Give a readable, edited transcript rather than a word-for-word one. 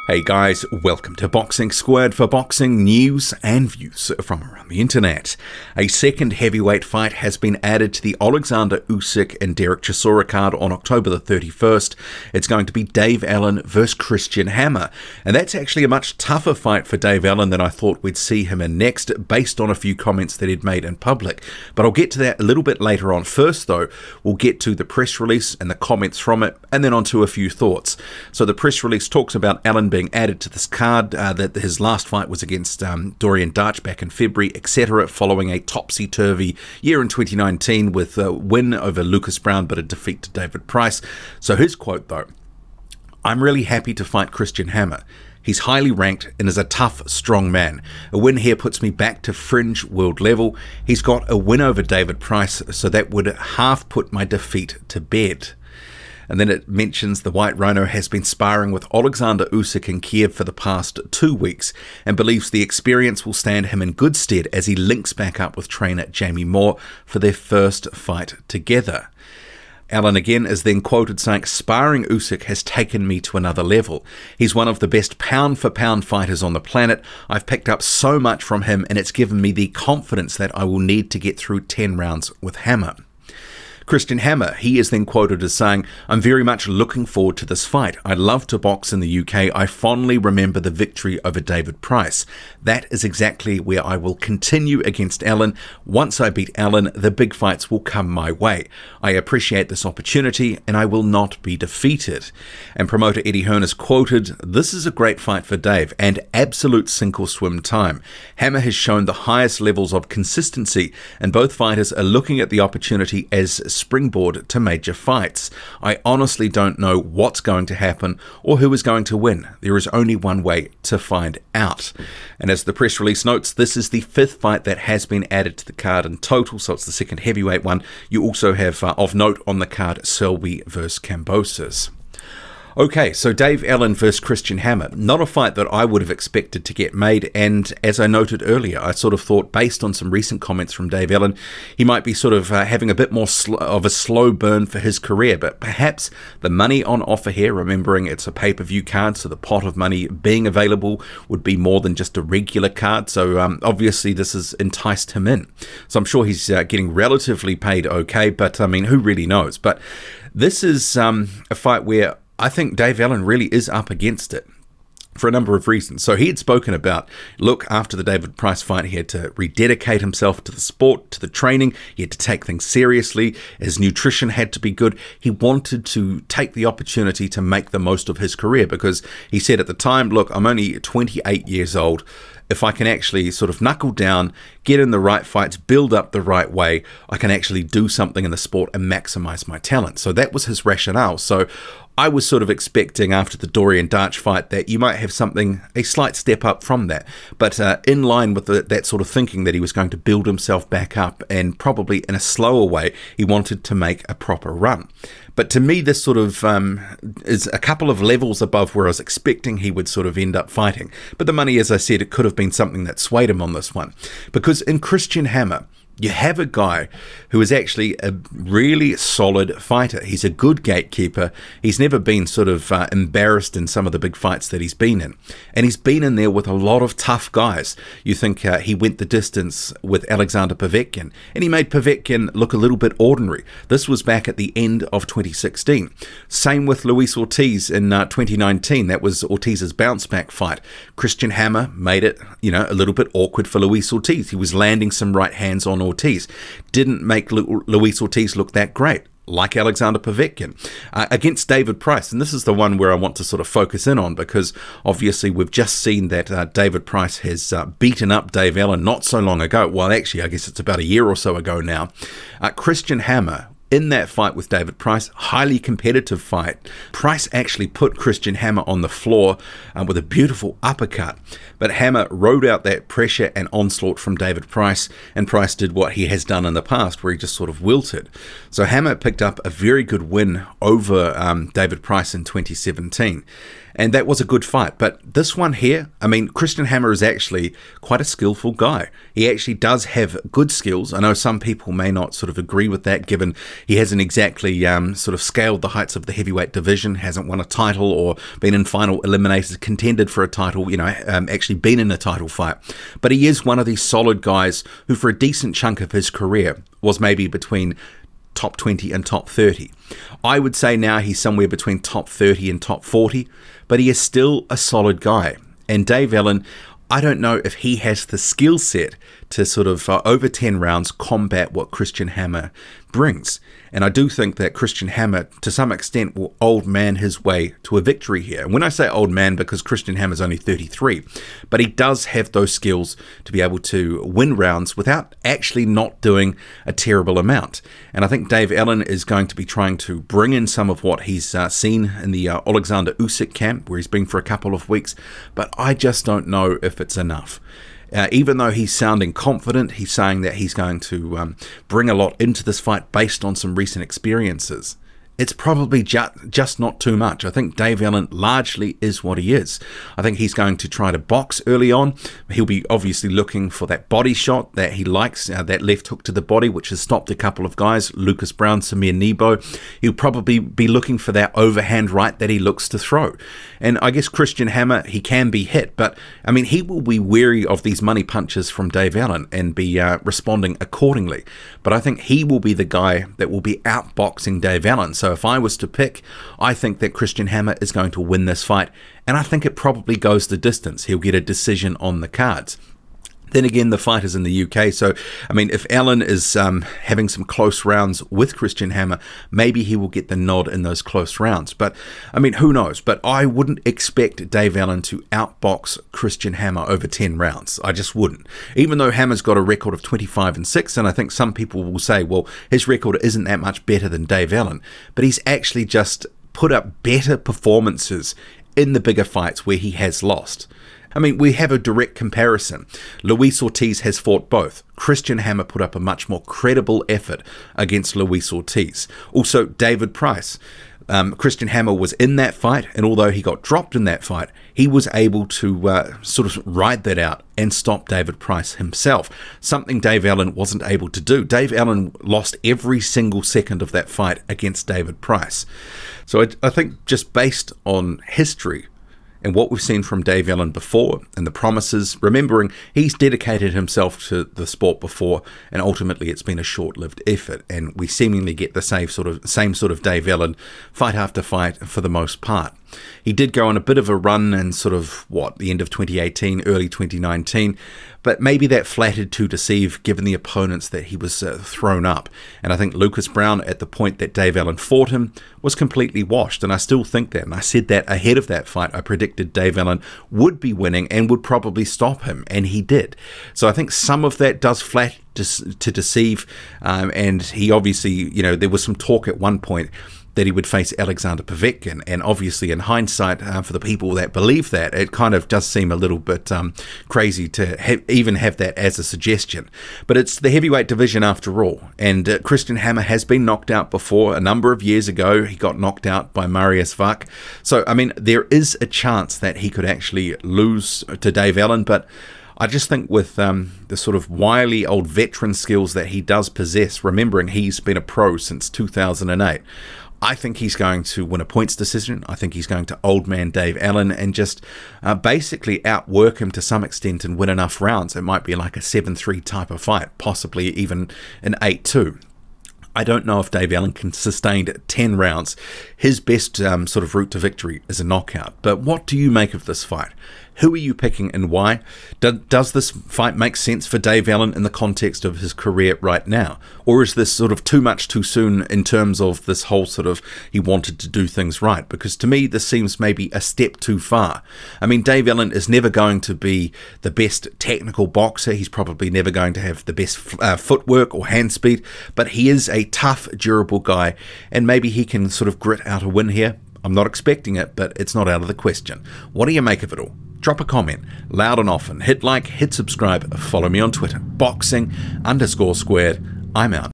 Hey guys, welcome to Boxing Squared for boxing news and views from around the internet. A second heavyweight fight has been added to the Alexander Uysk and Derek Chisora card on October the 31st. It's going to be Dave Allen versus Christian Hammer, and that's actually a much tougher fight for Dave Allen than I thought we'd see him in next, based on a few comments that he'd made in public. But I'll get to that a little bit later on. First though, we'll get to the press release and the comments from it, and then on to a few thoughts. So the press release talks about Allen being added to this card, that his last fight was against Dorian Darch back in February, etc., following a topsy-turvy year in 2019 with a win over Lucas Brown but a defeat to David Price. So his quote though: "I'm really happy to fight Christian Hammer. He's highly ranked and is a tough, strong man. A win here puts me back to fringe world level. He's got a win over David Price, so that would half put my defeat to bed." And then it mentions the White Rhino has been sparring with Alexander Uysk in Kiev for the past 2 weeks and believes the experience will stand him in good stead as he links back up with trainer Jamie Moore for their first fight together. Allen again is then quoted saying, "Sparring Uysk has taken me to another level. He's one of the best pound-for-pound fighters on the planet. I've picked up so much from him and it's given me the confidence that I will need to get through 10 rounds with Hammer." Christian Hammer, he is then quoted as saying, "I'm very much looking forward to this fight. I love to box in the UK. I fondly remember the victory over David Price. That is exactly where I will continue against Allen. Once I beat Allen, the big fights will come my way. I appreciate this opportunity and I will not be defeated." And promoter Eddie Hearn is quoted, "This is a great fight for Dave and absolute sink or swim time. Hammer has shown the highest levels of consistency and both fighters are looking at the opportunity as springboard to major fights. I honestly don't know what's going to happen or who is going to win. There is only one way to find out." And as the press release notes, this is the 5th fight that has been added to the card in total, so it's the second heavyweight one. You also have, of note on the card, Selby versus Kambosos. Okay, so Dave Allen versus Christian Hammer. Not a fight that I would have expected to get made, and as I noted earlier, I sort of thought, based on some recent comments from Dave Allen, he might be sort of having a bit more of a slow burn for his career, but perhaps the money on offer here, remembering it's a pay-per-view card, so the pot of money being available would be more than just a regular card, so obviously this has enticed him in. So I'm sure he's getting relatively paid okay, but I mean, who really knows? But this is a fight where I think Dave Allen really is up against it for a number of reasons. So he had spoken about, look, after the David Price fight, he had to rededicate himself to the sport, to the training. He had to take things seriously. His nutrition had to be good. He wanted to take the opportunity to make the most of his career because he said at the time, look, I'm only 28 years old. If I can actually sort of knuckle down, get in the right fights, build up the right way, I can actually do something in the sport and maximize my talent. So that was his rationale. So I was sort of expecting after the Dorian Darch fight that you might have something, a slight step up from that. But in line with that sort of thinking that he was going to build himself back up and probably in a slower way, he wanted to make a proper run. But to me, this sort of is a couple of levels above where I was expecting he would sort of end up fighting. But the money, as I said, it could have been something that swayed him on this one. Because in Christian Hammer, you have a guy who is actually a really solid fighter. He's a good gatekeeper. He's never been sort of embarrassed in some of the big fights that he's been in. And he's been in there with a lot of tough guys. You think he went the distance with Alexander Povetkin, and he made Povetkin look a little bit ordinary. This was back at the end of 2016. Same with Luis Ortiz in 2019. That was Ortiz's bounce back fight. Christian Hammer made it, a little bit awkward for Luis Ortiz. He was landing some right hands on Ortiz. Didn't make Luis Ortiz look that great, like Alexander Povetkin. Against David Price, and this is the one where I want to sort of focus in on, because obviously we've just seen that David Price has beaten up Dave Allen not so long ago. Well, actually, I guess it's about a year or so ago now. Christian Hammer, in that fight with David Price, highly competitive fight. Price actually put Christian Hammer on the floor with a beautiful uppercut, but Hammer rode out that pressure and onslaught from David Price, and Price did what he has done in the past, where he just sort of wilted. So Hammer picked up a very good win over David Price in 2017. And that was a good fight. But this one here, I mean, Christian Hammer is actually quite a skillful guy. He actually does have good skills. I know some people may not sort of agree with that, given he hasn't exactly sort of scaled the heights of the heavyweight division, hasn't won a title or been in final eliminators, contended for a title, actually been in a title fight. But he is one of these solid guys who, for a decent chunk of his career, was maybe between top 20 and top 30. I would say now he's somewhere between top 30 and top 40, but he is still a solid guy. And Dave Allen, I don't know if he has the skill set to sort of, over 10 rounds, combat what Christian Hammer brings. And I do think that Christian Hammer, to some extent, will old man his way to a victory here. And when I say old man, because Christian Hammer's only 33, but he does have those skills to be able to win rounds without actually not doing a terrible amount. And I think Dave Allen is going to be trying to bring in some of what he's seen in the Alexander Uysk camp, where he's been for a couple of weeks, but I just don't know if it's enough. Even though he's sounding confident, he's saying that he's going to bring a lot into this fight based on some recent experiences. It's probably just not too much. I think Dave Allen largely is what he is. I think he's going to try to box early on. He'll be obviously looking for that body shot that he likes, that left hook to the body, which has stopped a couple of guys, Lucas Brown, Samir Nebo. He'll probably be looking for that overhand right that he looks to throw. And I guess Christian Hammer, he can be hit, but I mean, he will be wary of these money punches from Dave Allen and be responding accordingly. But I think he will be the guy that will be outboxing Dave Allen. So if I was to pick, I think that Christian Hammer is going to win this fight, and I think it probably goes the distance. He'll get a decision on the cards. Then again, the fight is in the UK, so, I mean, if Allen is having some close rounds with Christian Hammer, maybe he will get the nod in those close rounds. But, I mean, who knows? But I wouldn't expect Dave Allen to outbox Christian Hammer over 10 rounds. I just wouldn't. Even though Hammer's got a record of 25-6, and I think some people will say, well, his record isn't that much better than Dave Allen, but he's actually just put up better performances in the bigger fights where he has lost. I mean, we have a direct comparison. Luis Ortiz has fought both. Christian Hammer put up a much more credible effort against Luis Ortiz. Also, David Price. Christian Hammer was in that fight, and although he got dropped in that fight, he was able to sort of ride that out and stop David Price himself, something Dave Allen wasn't able to do. Dave Allen lost every single second of that fight against David Price. So I think just based on history, and what we've seen from Dave Allen before, and the promises, remembering he's dedicated himself to the sport before, and ultimately it's been a short-lived effort, and we seemingly get the same sort of Dave Allen fight after fight for the most part. He did go on a bit of a run in sort of, the end of 2018, early 2019, but maybe that flattered to deceive given the opponents that he was thrown up. And I think Lucas Brown, at the point that Dave Allen fought him, was completely washed, and I still think that. And I said that ahead of that fight. I predicted Dave Allen would be winning and would probably stop him, and he did. So I think some of that does flatter to deceive, and he obviously, there was some talk at one point that he would face Alexander Povetkin, and obviously in hindsight, for the people that believe that, it kind of does seem a little bit crazy to even have that as a suggestion. But it's the heavyweight division after all, and Christian Hammer has been knocked out before. A number of years ago, he got knocked out by USYK. So, I mean, there is a chance that he could actually lose to Dave Allen, but I just think with the sort of wily old veteran skills that he does possess, remembering he's been a pro since 2008, I think he's going to win a points decision. I think he's going to old man Dave Allen and just basically outwork him to some extent and win enough rounds. It might be like a 7-3 type of fight, possibly even an 8-2. I don't know if Dave Allen can sustain 10 rounds. His best sort of route to victory is a knockout. But what do you make of this fight? Who are you picking and why? Does this fight make sense for Dave Allen in the context of his career right now? Or is this sort of too much too soon in terms of this whole sort of he wanted to do things right? Because to me, this seems maybe a step too far. I mean, Dave Allen is never going to be the best technical boxer. He's probably never going to have the best footwork or hand speed, but he is a tough, durable guy, and maybe he can sort of grit out a win here. I'm not expecting it, but it's not out of the question. What do you make of it all? Drop a comment, loud and often. Hit like, hit subscribe, follow me on Twitter. Boxing_squared. I'm out.